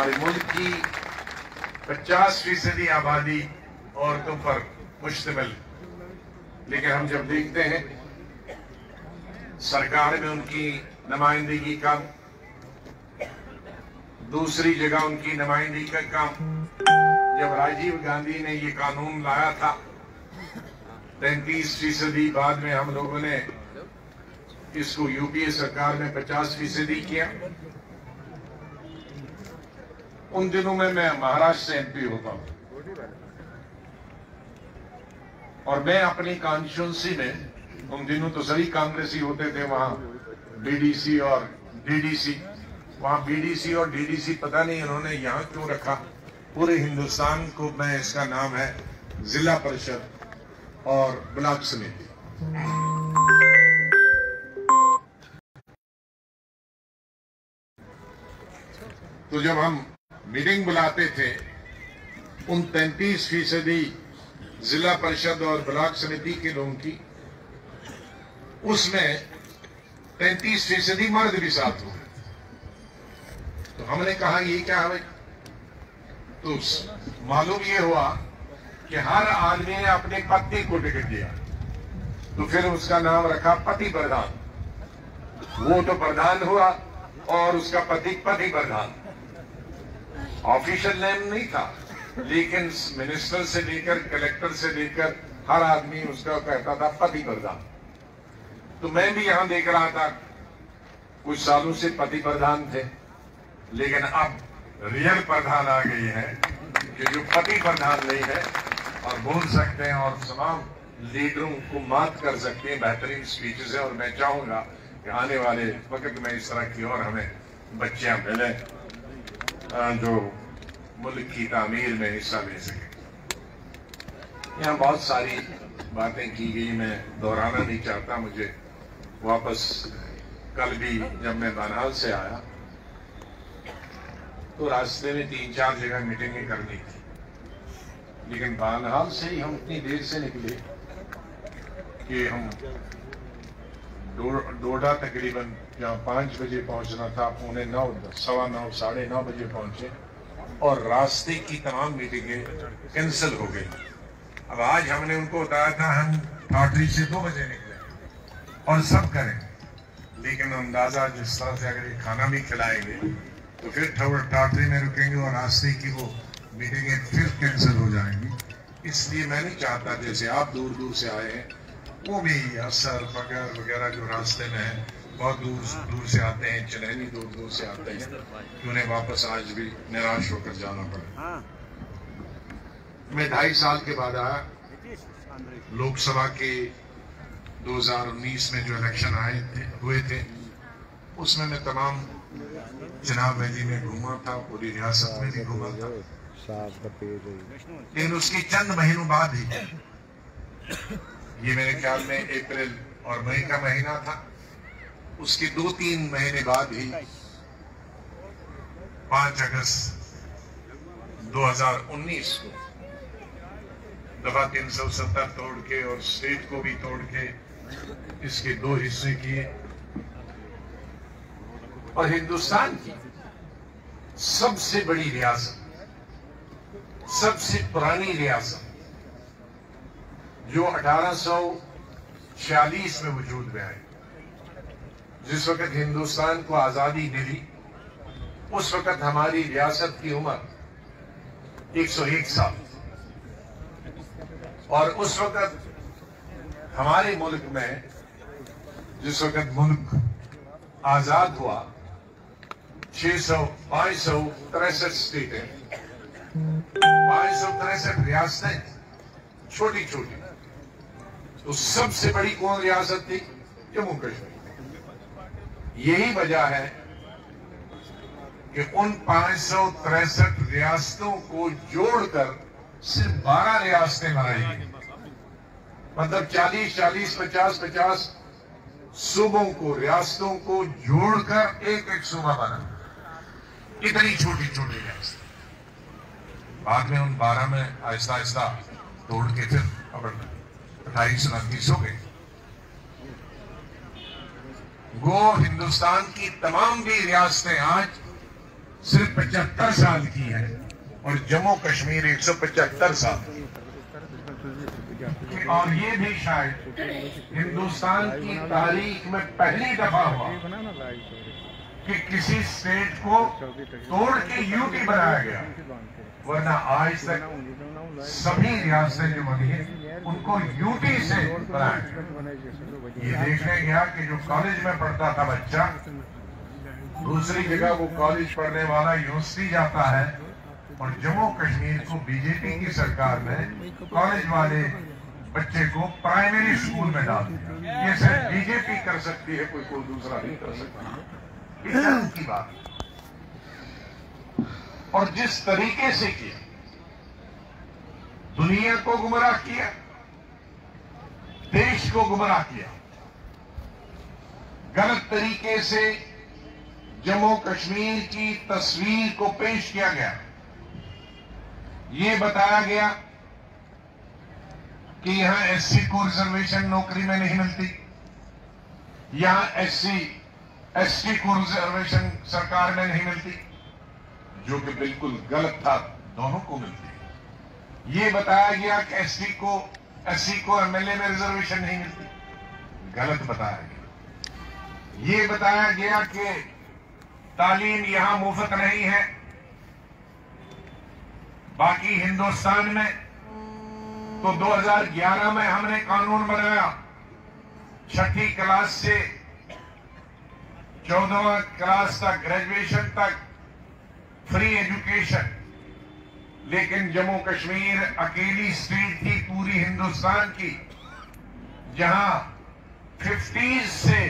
हमारे मुल्क की 50% आबादी औरतों पर मुश्तमिल, लेकिन हम जब देखते हैं सरकार में उनकी नुमाइंदगी कम, दूसरी जगह उनकी नुमाइंदगी का कम। जब राजीव गांधी ने ये कानून लाया था 33%, बाद में हम लोगों ने इसको यूपीए सरकार में 50% किया। उन दिनों में मैं महाराष्ट्र से एमपी होता हूं और मैं अपनी कॉन्स्टिट्यूंसी में, उन दिनों तो सभी कांग्रेसी होते थे वहां, बीडीसी और डीडीसी, वहां बीडीसी और डीडीसी पता नहीं इन्होंने यहां क्यों रखा। पूरे हिंदुस्तान को मैं, इसका नाम है जिला परिषद और ब्लॉक समिति। तो जब हम मीटिंग बुलाते थे उन 33% जिला परिषद और ब्लॉक समिति के लोगों की, उसमें 33% मर्द भी साथ हुए। तो हमने कहा ये क्या है? तो मालूम ये हुआ कि हर आदमी ने अपने पति को टिकट दिया, तो फिर उसका नाम रखा पति प्रधान। वो तो प्रधान हुआ और उसका पति पति प्रधान। ऑफिशियल नेम नहीं था, लेकिन मिनिस्टर से लेकर कलेक्टर से लेकर हर आदमी उसका कहता था पति प्रधान। तो मैं भी यहां देख रहा था, कुछ सालों से पति प्रधान थे, लेकिन अब रियल प्रधान आ गई है कि जो पति प्रधान नहीं है और बोल सकते हैं और तमाम लीडरों को मात कर सकते हैं। बेहतरीन स्पीचेस है और मैं चाहूंगा कि आने वाले वक्त में इस तरह की और हमें बच्चियां मिले जो मुल्क की तामीर में हिस्सा ले सके। यहाँ बहुत सारी बातें की गई, मैं दोहराना नहीं चाहता। मुझे वापस कल भी जब मैं बनारस से आया तो रास्ते में 3-4 जगह मीटिंगें करनी थी, लेकिन बानहाल से ही हम इतनी देर से निकले कि हम डोडा तकरीबन जहाँ 5 बजे पहुंचना था, 8:45, 9:15, 9:30 बजे पहुंचे और रास्ते की तमाम मीटिंगें कैंसिल हो गई। अब आज हमने उनको बताया था हम ठाठरी से 2 बजे निकले और सब करें, लेकिन अंदाजा जिस तरह से अगर ये खाना भी खिलाएंगे तो फिर ठाठरी में रुकेंगे और रास्ते की वो मीटिंगें फिर कैंसिल हो जाएंगी। इसलिए मैं नहीं चाहता, जैसे आप दूर दूर से आए हैं, वो भी असर बगर वगैरह जो रास्ते में है, बहुत दूर दूर से आते हैं, चलैनी दूर दूर से आते हैं, कि उन्हें वापस आज भी निराश होकर जाना पड़े। मैं 2.5 साल के बाद आया। लोकसभा के 2019 में जो इलेक्शन हुए थे, उसमें मैं तमाम चुनाव वैली में घूमा था, पूरी रियासत में भी घूमा था, लेकिन उसकी चंद महीनों बाद ही, ये मेरे ख्याल में अप्रैल और मई का महीना था, उसके 2-3 महीने बाद ही 5 अगस्त 2019 को दफा 370 तोड़ के और स्टेट को भी तोड़ के इसके 2 हिस्से किए और हिंदुस्तान की सबसे बड़ी रियासत, सबसे पुरानी रियासत जो 1846 में वजूद में आई, जिस वक्त हिंदुस्तान को आजादी मिली, उस वक्त हमारी रियासत की उम्र 101 साल, और उस वक्त हमारे मुल्क में, जिस वक्त मुल्क आजाद हुआ, 563 स्टेटें, 563 रियासतें, छोटी छोटी। तो सबसे बड़ी कौन रियासत थी? जम्मू कश्मीर। यही वजह है कि उन 563 रियासतों को जोड़कर सिर्फ 12 रियासतें बनाई गई। मतलब 40-40, 50-50 सूबों को, रियासतों को जोड़कर एक सूबा बना। इतनी छोटी छोटी रियासत। बाद में उन 12 में आहिस्ता आहिस्ता तोड़ के फिर अब 28-29 हो गई। वो हिंदुस्तान की तमाम भी रियासतें आज सिर्फ 75 साल की है और जम्मू कश्मीर 175 साल। और ये भी शायद हिंदुस्तान की तारीख में पहली दफा हुआ कि किसी स्टेट को तोड़ के यूटी बनाया गया, वरना आज तक सभी रियासतें जो बनी है उनको यूटी से बनाया गया। ये देखने गया कि जो कॉलेज में पढ़ता था बच्चा, दूसरी जगह वो कॉलेज पढ़ने वाला यूनिवर्सिटी जाता है, और जम्मू कश्मीर को बीजेपी की सरकार ने कॉलेज वाले बच्चे को प्राइमरी स्कूल में डाल दिया। ये सिर्फ बीजेपी कर सकती है, कोई दूसरा नहीं कर सकता। इस की बात। और जिस तरीके से किया, दुनिया को गुमराह किया, देश को गुमराह किया, गलत तरीके से जम्मू कश्मीर की तस्वीर को पेश किया गया। ये बताया गया कि यहां एससी को रिजर्वेशन नौकरी में नहीं मिलती, यहां एससी एसटी को रिजर्वेशन सरकार में नहीं मिलती, जो कि बिल्कुल गलत था, दोनों को मिलती। ये बताया गया कि एससी को एमएलए में रिजर्वेशन नहीं मिलती, गलत बताया गया। ये बताया गया कि तालीम यहां मुफ्त नहीं है, बाकी हिंदुस्तान में। तो 2011 में हमने कानून बनाया, 6ठी क्लास से 14वीं क्लास तक, ग्रेजुएशन तक फ्री एजुकेशन। लेकिन जम्मू कश्मीर अकेली स्टेट थी पूरी हिंदुस्तान की जहां 50s से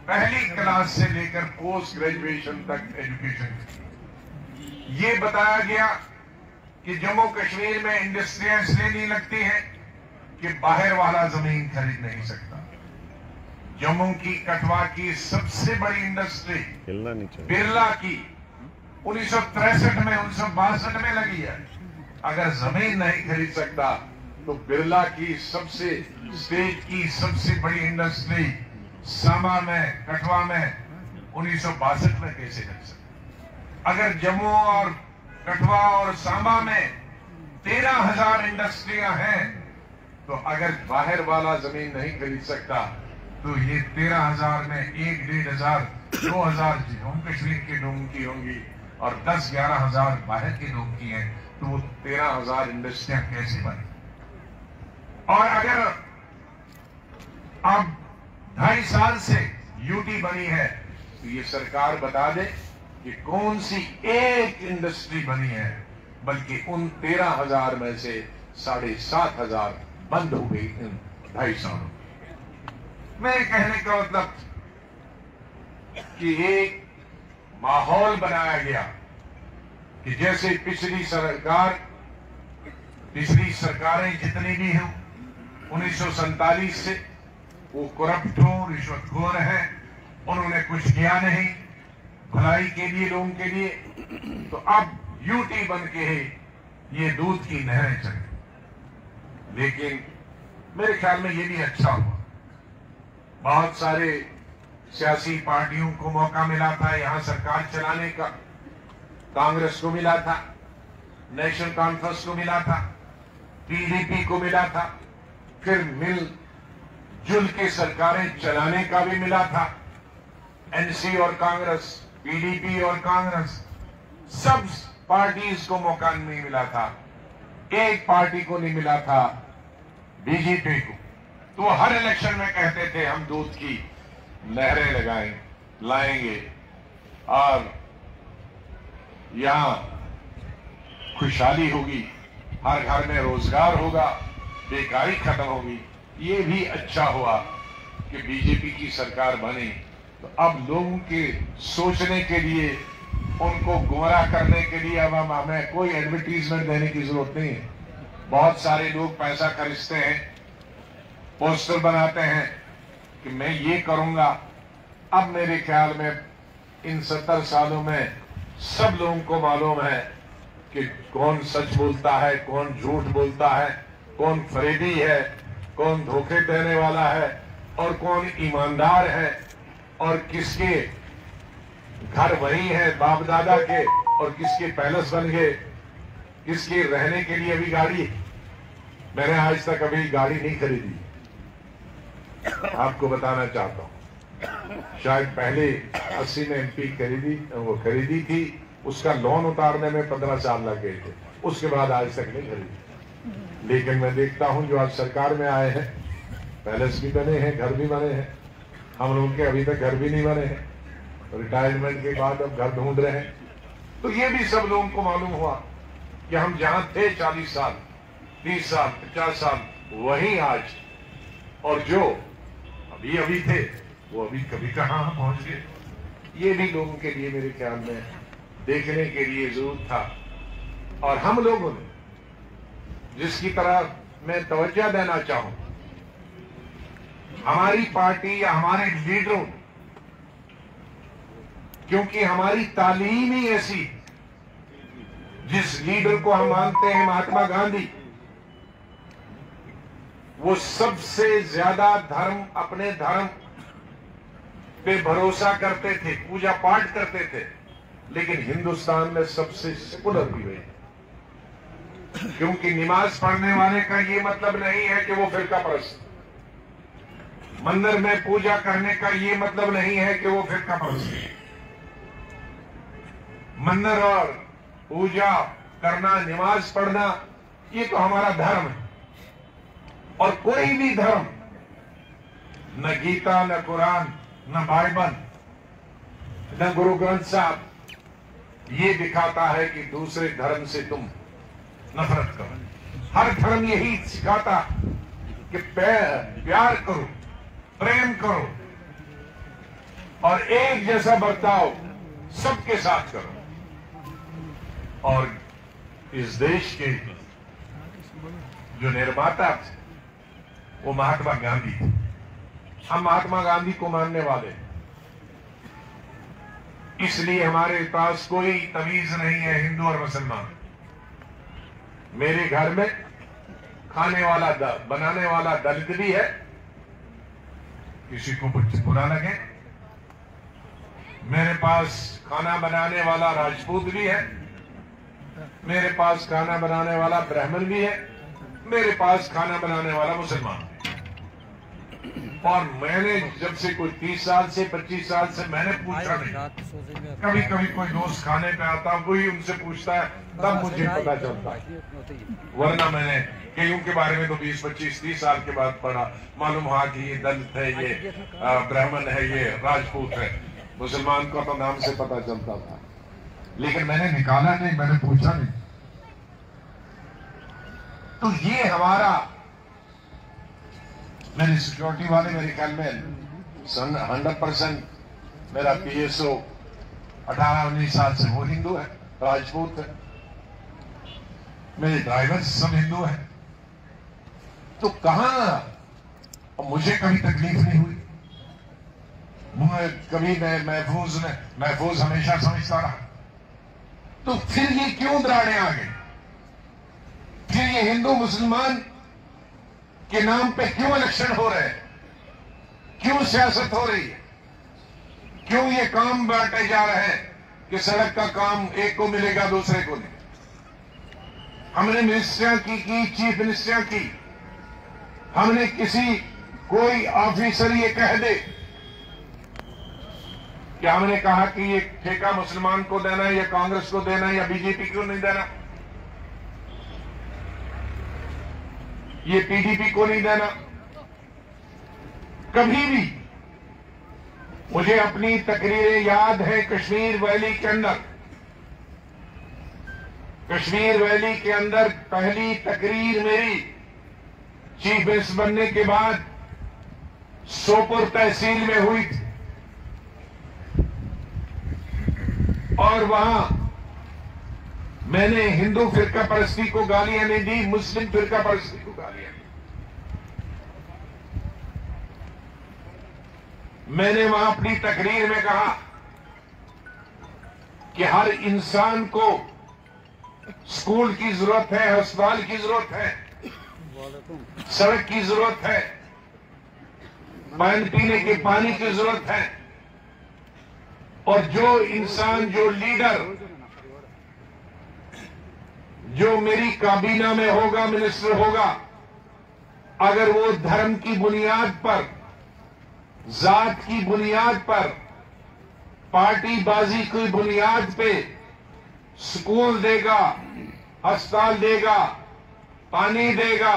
पहली क्लास से लेकर पोस्ट ग्रेजुएशन तक एजुकेशन थी। ये बताया गया कि जम्मू कश्मीर में इंडस्ट्रियां इसलिए नहीं लगती हैं कि बाहर वाला जमीन खरीद नहीं सकता। जम्मू की, कठवा की सबसे बड़ी इंडस्ट्री बिरला की 1963 में 1962 में लगी है। अगर जमीन नहीं खरीद सकता तो बिरला की सबसे स्टेट की सबसे बड़ी इंडस्ट्री सांबा में, कठवा में 1962 में कैसे लग सकती? अगर जम्मू और कठवा और सांबा में 13,000 इंडस्ट्रियां हैं, तो अगर बाहर वाला जमीन नहीं खरीद सकता तो ये 13,000 में 1,500 2,000 जम्मू कश्मीर के लोगों की होंगी और 10-11,000 बाहर के लोगों की हैं, तो वो 13,000 इंडस्ट्रियां कैसे बनी? और अगर अब 2.5 साल से यूटी बनी है, तो ये सरकार बता दे कि कौन सी एक इंडस्ट्री बनी है, बल्कि उन 13,000 में से 7,500 बंद हो गई इन 2.5 सालों। मेरे कहने का मतलब कि एक माहौल बनाया गया कि जैसे पिछली सरकारें जितनी भी हों 1947 से वो करप्ट हो, रिश्वतखोर है, उन्होंने कुछ किया नहीं भलाई के लिए, लोगों के लिए। तो अब यूटी बन के ये दूध की नहरें चली। लेकिन मेरे ख्याल में ये भी अच्छा हुआ, बहुत सारे सियासी पार्टियों को मौका मिला था यहां सरकार चलाने का। कांग्रेस को मिला था, नेशनल कॉन्फ्रेंस को मिला था, पीडीपी को मिला था, फिर मिलजुल के सरकारें चलाने का भी मिला था। एनसी और कांग्रेस, पीडीपी और कांग्रेस, सब पार्टीज को मौका नहीं मिला था। एक पार्टी को नहीं मिला था, बीजेपी को। तो हर इलेक्शन में कहते थे हम दूध की नहरें लाएंगे और यहां खुशहाली होगी, हर घर में रोजगार होगा, बेकारी खत्म होगी। ये भी अच्छा हुआ कि बीजेपी की सरकार बनी। तो अब लोगों के सोचने के लिए, उनको गुमराह करने के लिए अब हमें कोई एडवर्टीजमेंट देने की जरूरत नहीं है। बहुत सारे लोग पैसा खरीदते हैं, पोस्टर बनाते हैं कि मैं ये करूंगा। अब मेरे ख्याल में इन 70 सालों में सब लोगों को मालूम है कि कौन सच बोलता है, कौन झूठ बोलता है, कौन फरेबी है, कौन धोखे देने वाला है और कौन ईमानदार है और किसके घर वही है बाप दादा के, और किसके पैलेस बन गए, किसके रहने के लिए अभी गाड़ी। मैंने आज तक अभी गाड़ी नहीं खरीदी, आपको बताना चाहता हूं। शायद पहले 80 में एमपी खरीदी थी, उसका लोन उतारने में 15 साल लग गए थे, उसके बाद आज तक नहीं खरीदी। लेकिन मैं देखता हूं जो आज सरकार में आए हैं, पैलेस भी बने हैं, घर भी बने हैं। हम लोगों के अभी तक घर भी नहीं बने हैं, रिटायरमेंट के बाद अब घर ढूंढ रहे हैं। तो ये भी सब लोगों को मालूम हुआ कि हम जहां थे 40 साल, 30 साल, 50 साल, वहीं आज, और जो अभी थे वो अभी कभी कहां पहुंच गए। ये भी लोगों के लिए मेरे ख्याल में देखने के लिए जरूर था। और हम लोगों ने जिसकी तरह मैं तवज्जो देना चाहूं, हमारी पार्टी या हमारे लीडरों, क्योंकि हमारी तालीम ही ऐसी, जिस लीडर को हम मानते हैं महात्मा गांधी, वो सबसे ज्यादा अपने धर्म पे भरोसा करते थे, पूजा पाठ करते थे, लेकिन हिंदुस्तान में सबसे सेकुलर भी हुए। क्योंकि नमाज पढ़ने वाले का ये मतलब नहीं है कि वो फिरका परस्त, मंदिर में पूजा करने का ये मतलब नहीं है कि वो फिरका परस्त। मंदिर और पूजा करना, नमाज पढ़ना, ये तो हमारा धर्म है। और कोई भी धर्म, न गीता, न कुरान, न बाइबल, न गुरु ग्रंथ साहब ये दिखाता है कि दूसरे धर्म से तुम नफरत करो। हर धर्म यही सिखाता कि प्यार करो, प्रेम करो और एक जैसा बर्ताव सबके साथ करो। और इस देश के जो निर्माता थे वो महात्मा गांधी थे। हम महात्मा गांधी को मानने वाले हैं, इसलिए हमारे पास कोई तमीज नहीं है हिंदू और मुसलमान। मेरे घर में खाने वाला बनाने वाला दलित भी है, किसी को कुछ बुरा लगे। मेरे पास खाना बनाने वाला राजपूत भी है, मेरे पास खाना बनाने वाला ब्राह्मण भी है, मेरे पास खाना बनाने वाला मुसलमान भी। और मैंने जब से कोई 30 साल से 25 साल से मैंने पूछा नहीं, कभी कभी कोई दोस्त खाने पे आता, वही उनसे पूछता है, तब मुझे पता चलता है। वरना मैंने कईयों के बारे में तो 20, 25, 30 साल के बाद पढ़ा, मालूम हुआ कि ये दलित है, ये ब्राह्मण है, ये राजपूत है। मुसलमान का तो नाम से पता चलता था, लेकिन मैंने निकाला नहीं, मैंने पूछा नहीं। तो ये हमारा, मेरी सिक्योरिटी वाले मेरे ख्याल में 100% मेरा PSO 18-19 साल से वो हिंदू है, राजपूत है। मेरे ड्राइवर सब हिंदू है। तो कहां मुझे कभी तकलीफ नहीं हुई, कभी मैं महफूज हमेशा समझता रहा। तो फिर ये क्यों दराड़े आ गए? फिर ये हिंदू मुसलमान के नाम पे क्यों इलेक्शन हो रहे हैं? क्यों सियासत हो रही है? क्यों ये काम बांटे जा रहे हैं कि सड़क का काम एक को मिलेगा दूसरे को नहीं? हमने मिनिस्ट्रियां की, चीफ मिनिस्ट्रियां की, हमने किसी कोई ऑफिसर ये कह दे कि हमने कहा कि ये ठेका मुसलमान को देना है या कांग्रेस को देना है या बीजेपी को नहीं देना, ये PDP को नहीं देना। कभी भी मुझे अपनी तकरीरें याद है कश्मीर वैली के अंदर। कश्मीर वैली के अंदर पहली तकरीर मेरी चीफ मिनिस्टर बनने के बाद सोपुर तहसील में हुई थी, और वहां मैंने हिंदू फिरका परस्ती को गालियां नहीं दी, मुस्लिम फिरका परस्ती को गालियां दी। मैंने वहां अपनी तकरीर में कहा कि हर इंसान को स्कूल की जरूरत है, अस्पताल की जरूरत है, सड़क की जरूरत है, पानी पीने के पानी की जरूरत है। और जो इंसान, जो लीडर, जो मेरी काबीना में होगा, मिनिस्टर होगा, अगर वो धर्म की बुनियाद पर, जात की बुनियाद पर, पार्टीबाजी की बुनियाद पे स्कूल देगा, अस्पताल देगा, पानी देगा,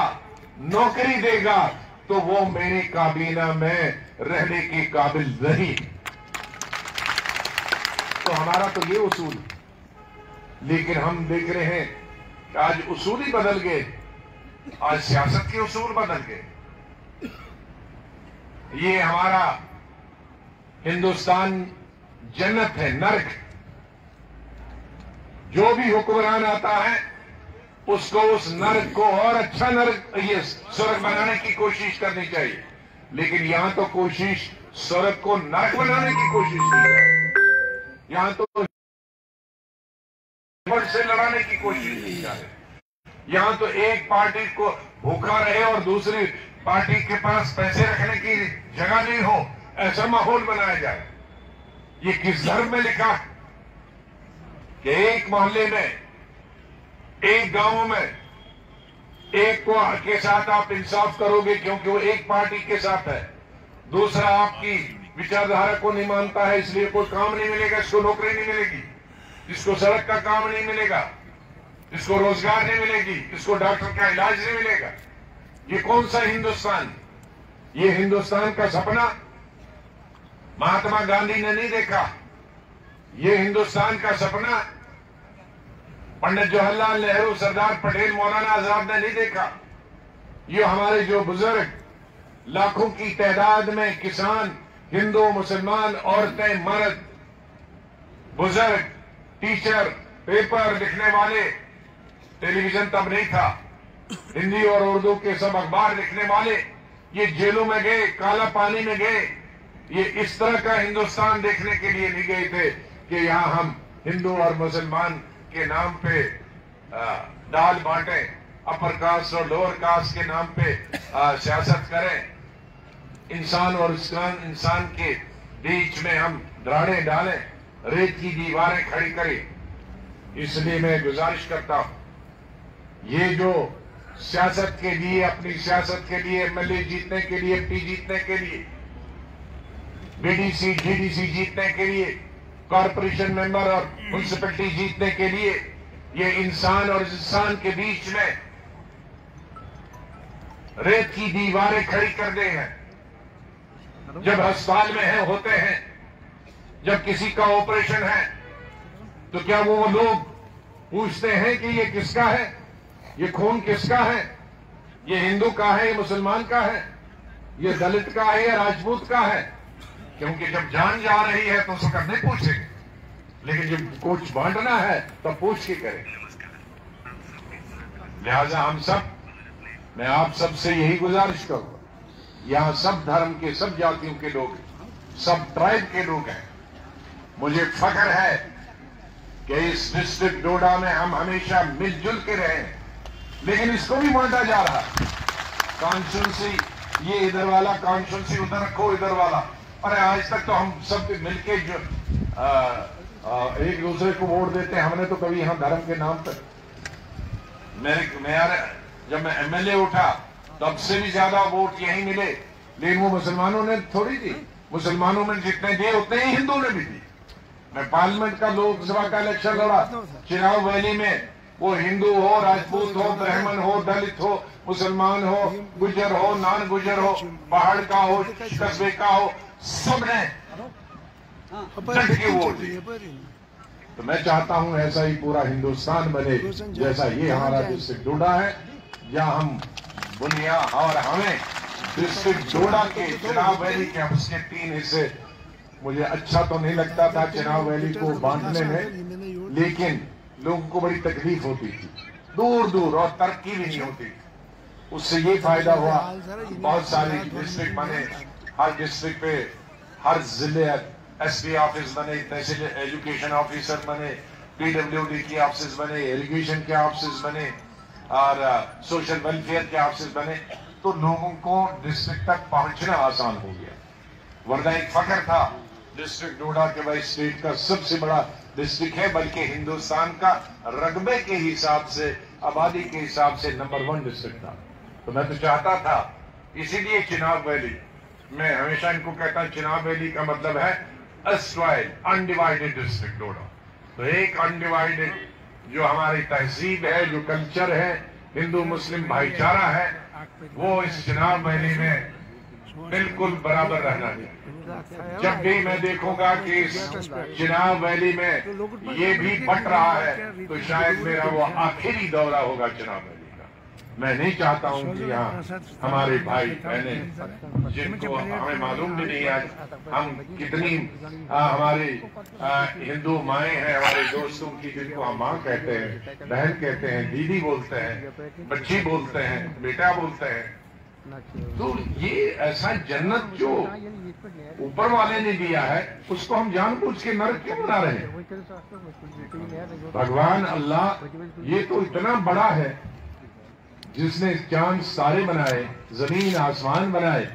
नौकरी देगा, तो वो मेरी काबीना में रहने के काबिल नहीं। तो हमारा तो ये उसूल, लेकिन हम देख रहे हैं कि आज उसूल ही बदल गए, आज सियासत के उसूल बदल गए। ये हमारा हिंदुस्तान जन्नत है, नर्क। जो भी हुक्मरान आता है उसको उस नर्क को और अच्छा नर्क, ये स्वर्ग बनाने की कोशिश करनी चाहिए, लेकिन यहां तो कोशिश स्वर्ग को नर्क बनाने की कोशिश की जाए। यहां तो से लड़ाने की कोशिश की जाए। यहां तो एक पार्टी को भूखा रहे और दूसरी पार्टी के पास पैसे रखने की जगह नहीं हो, ऐसा माहौल बनाया जाए। ये किस धर्म में लिखा है कि एक मोहल्ले में, एक गांव में एक को के साथ आप इंसाफ करोगे क्योंकि वो एक पार्टी के साथ है, दूसरा आपकी विचारधारा को नहीं मानता है, इसलिए कोई काम नहीं मिलेगा, इसको नौकरी नहीं मिलेगी, इसको सड़क का काम नहीं मिलेगा, इसको रोजगार नहीं मिलेगी, इसको डॉक्टर का इलाज नहीं मिलेगा। ये कौन सा हिंदुस्तान? ये हिंदुस्तान का सपना महात्मा गांधी ने नहीं देखा। ये हिंदुस्तान का सपना पंडित जवाहरलाल नेहरू, सरदार पटेल, मौलाना आजाद ने नहीं देखा। ये हमारे जो बुजुर्ग, लाखों की तादाद में किसान, हिंदू, मुसलमान, औरतें, मर्द, बुजुर्ग, टीचर, पेपर लिखने वाले, टेलीविजन तब नहीं था, हिंदी और उर्दू के सब अखबार लिखने वाले, ये जेलों में गए, काला पानी में गए। ये इस तरह का हिंदुस्तान देखने के लिए नहीं गए थे कि यहां हम हिंदू और मुसलमान के नाम पे दाल बांटे, अपर कास्ट और लोअर कास्ट के नाम पे सियासत करें, इंसान और इंसान के बीच में हम दरारें डालें, रेत की दीवारें खड़ी करें। इसलिए मैं गुजारिश करता हूं, ये जो सियासत के लिए, अपनी सियासत के लिए, एमएलए जीतने के लिए, एमपी जीतने के लिए, बीडीसी, जीडीसी जीतने के लिए, कॉर्पोरेशन मेंबर और म्युनिसिपैलिटी जीतने के लिए, ये इंसान और इंसान के बीच में रेत की दीवारें खड़ी कर दे हैं। जब अस्पताल में है, होते हैं, जब किसी का ऑपरेशन है, तो क्या वो लोग पूछते हैं कि ये किसका है, ये खून किसका है, ये हिंदू का है, ये मुसलमान का है, ये दलित का है या राजपूत का है? क्योंकि जब जान जा रही है तो उसका नहीं पूछेंगे, लेकिन जब कुछ बांटना है तो पूछ के करें। लिहाजा हम सब, मैं आप सबसे यही गुजारिश करूंगा, यहां सब धर्म के, सब जातियों के लोग, सब ट्राइब के लोग हैं। मुझे फख्र है कि इस डिस्ट्रिक्ट डोडा में हम हमेशा मिलजुल के रहे हैं, लेकिन इसको भी बांटा जा रहा है। कॉन्स्टिट्यूंसी, ये इधर वाला कॉन्स्टिट्यूंसी उधर रखो, इधर वाला। अरे आज तक तो हम सब मिलके जो एक दूसरे को वोट देते हैं, हमने तो कभी यहां धर्म के नाम पर, जब मैं एमएलए उठा तब से भी ज्यादा वोट यही मिले, लेकिन वो मुसलमानों ने थोड़ी दी। मुसलमानों में जितने दिए उतने ही हिंदू ने भी दी। मैं पार्लियामेंट का, लोकसभा का इलेक्शन लड़ा, चिनाब वैली में, वो हिंदू हो, राजपूत हो, ब्राह्मण हो, दलित हो, मुसलमान हो, गुजर हो, नॉन गुजर हो, पहाड़ का हो, कस्बे का हो, सबने डट के वोट दिए। तो मैं चाहता हूं ऐसा ही पूरा हिंदुस्तान बने, जैसा ये हमारा डिस्ट्रिक्ट डोडा है, जहां हम बुनिया, और हमें डिस्ट्रिक्ट डोडा के चिनाब वैली के, हम उसके 3 हिस्से, मुझे अच्छा तो नहीं लगता था चिनाब वैली को बांटने में, लेकिन लोगों को बड़ी तकलीफ होती थी, दूर दूर, और तरक्की भी नहीं होती। उससे ये फायदा हुआ, बहुत सारे डिस्ट्रिक्ट बने, हर डिस्ट्रिक्ट पे, हर जिले एसपी ऑफिस बने, तहसील एजुकेशन ऑफिसर बने, पीडब्ल्यूडी के ऑफिस बने, इरिगेशन के ऑफिस बने, और सोशल वेलफेयर के ऑफिस बने। तो लोगों को डिस्ट्रिक्ट तक पहुंचना आसान हो गया। वरना एक फख्र था डिस्ट्रिक्ट डोडा के भाई स्टेट का सबसे बड़ा डिस्ट्रिक्ट है, बल्कि हिंदुस्तान का रकबे के हिसाब से, आबादी के हिसाब से नंबर 1 डिस्ट्रिक्ट था। तो मैं तो चाहता था, इसीलिए चिनाब वैली, मैं हमेशा इनको कहता हूं चिनाब वैली का मतलब है अस्ट्राइल अनडिवाइडेड डिस्ट्रिक्ट डोडा। तो एक अनडिवाइडेड जो हमारी तहजीब है, जो कल्चर है, हिंदू मुस्लिम भाईचारा है, वो इस चिनाब वैली में बिल्कुल बराबर रहना चाहिए। जब भी मैं देखूंगा कि इस चिनाब वैली में ये भी बट रहा है, तो शायद मेरा वो आखिरी दौरा होगा चिनाब वैली का। मैं नहीं चाहता हूं कि यहाँ हमारे भाई बहने, जिनको हमें मालूम भी नहीं है हम कितनी हमारी हिंदू माएँ हैं हमारे दोस्तों की, जिनको हम माँ कहते हैं, बहन कहते हैं, दीदी बोलते हैं, बच्ची बोलते हैं, बेटा बोलते हैं। तो ये ऐसा जन्नत जो ऊपर वाले ने दिया है, उसको हम जानबूझ के नरक क्यों बना रहे हैं? भगवान अल्लाह ये तो इतना बड़ा है, जिसने चांद तारे बनाए, जमीन आसमान बनाए,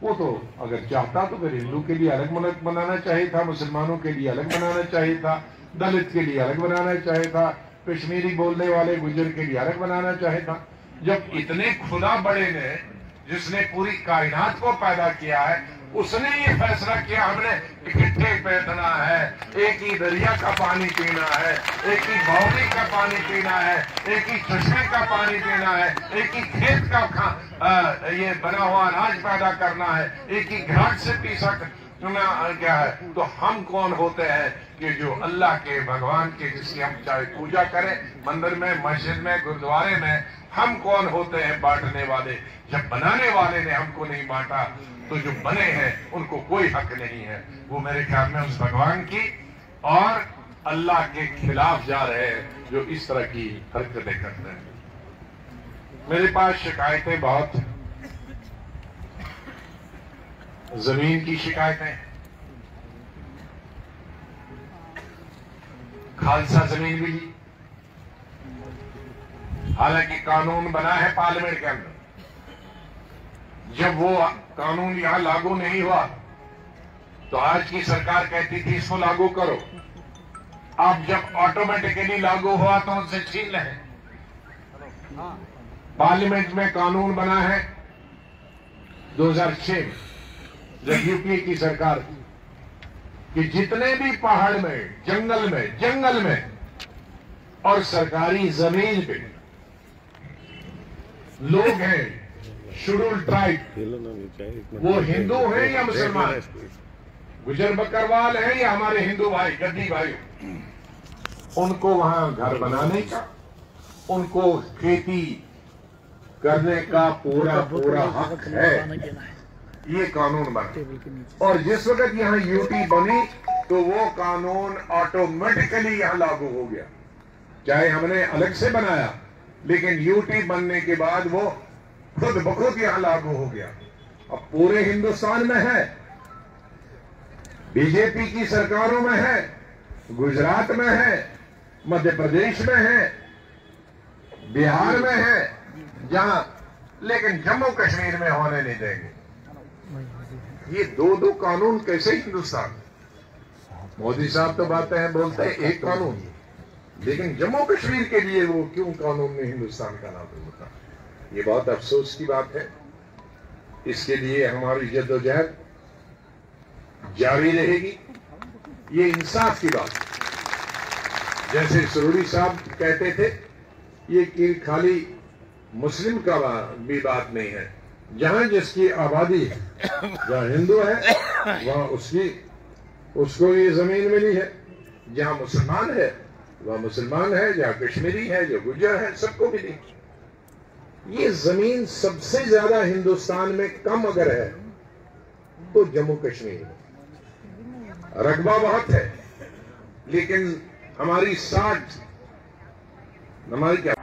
वो तो अगर चाहता तो फिर हिंदू के लिए अलग मुल्क बनाना चाहिए था, मुसलमानों के लिए अलग बनाना चाहिए था, दलित के लिए अलग बनाना चाहिए था, कश्मीरी बोलने वाले गुज्जर के लिए अलग बनाना चाहिए था। जब इतने खुदा बड़े ने, जिसने पूरी कायनात को पैदा किया है, उसने ये फैसला किया हमने इकट्ठे बैठना है, एक ही दरिया का पानी पीना है, एक ही बावड़ी का पानी पीना है, एक ही चश्मे का पानी पीना है, एक ही खेत का ये बना हुआ अनाज पैदा करना है, एक ही घाट से पी सकना क्या है। तो हम कौन होते हैं कि जो अल्लाह के, भगवान के, जिसकी हम चाहे पूजा करें मंदिर में, मस्जिद में, गुरुद्वारे में, हम कौन होते हैं बांटने वाले? जब बनाने वाले ने हमको नहीं बांटा, तो जो बने हैं उनको कोई हक नहीं है। वो मेरे ख्याल में उस भगवान की और अल्लाह के खिलाफ जा रहे हैं जो इस तरह की हरकतें करते हैं। मेरे पास शिकायतें बहुत, जमीन की शिकायतें, खालसा जमीन मिली, हालांकि कानून बना है पार्लियामेंट के अंदर, जब वो कानून यहां लागू नहीं हुआ तो आज की सरकार कहती थी इसको लागू करो। अब जब ऑटोमेटिकली लागू हुआ तो उनसे छीन रहे। पार्लियामेंट में कानून बना है 2006 में, जब यूपीए की सरकार कि जितने भी पहाड़ में, जंगल में और सरकारी जमीन पे लोग हैं, शेड्यूल्ड ट्राइब, वो हिंदू हैं या मुसलमान, गुजर बकरवाल हैं या हमारे हिंदू भाई, गद्दी भाई, उनको वहां घर बनाने का, उनको खेती करने का पूरा हक है। ये कानून बना, और जिस वक्त यहां यूटी बनी तो वो कानून ऑटोमेटिकली यहां लागू हो गया। चाहे हमने अलग से बनाया, लेकिन यूटी बनने के बाद वो खुद बखुद यहां लागू हो गया। अब पूरे हिंदुस्तान में है, बीजेपी की सरकारों में है, गुजरात में है, मध्य प्रदेश में है, बिहार में है, जहां, लेकिन जम्मू कश्मीर में होने नहीं देंगे। ये दो कानून कैसे हिंदुस्तान? मोदी साहब तो बातें हैं, बोलते हैं एक कानून, लेकिन जम्मू कश्मीर के लिए वो क्यों कानून में हिंदुस्तान का नाम होता? ये बहुत अफसोस की बात है। इसके लिए हमारी जद्दोजहद जारी रहेगी। ये इंसाफ की बात, जैसे सरूरी साहब कहते थे, ये खाली मुस्लिम का भी बात नहीं है। जहां जिसकी आबादी है, जहां हिंदू है वहां उसको ये जमीन मिली है, जहां मुसलमान है वह मुसलमान है, जहां कश्मीरी है, जो गुज्जर है, सबको मिली। ये जमीन सबसे ज्यादा हिंदुस्तान में कम अगर है तो जम्मू कश्मीर में। रकबा बहुत है, लेकिन हमारी क्या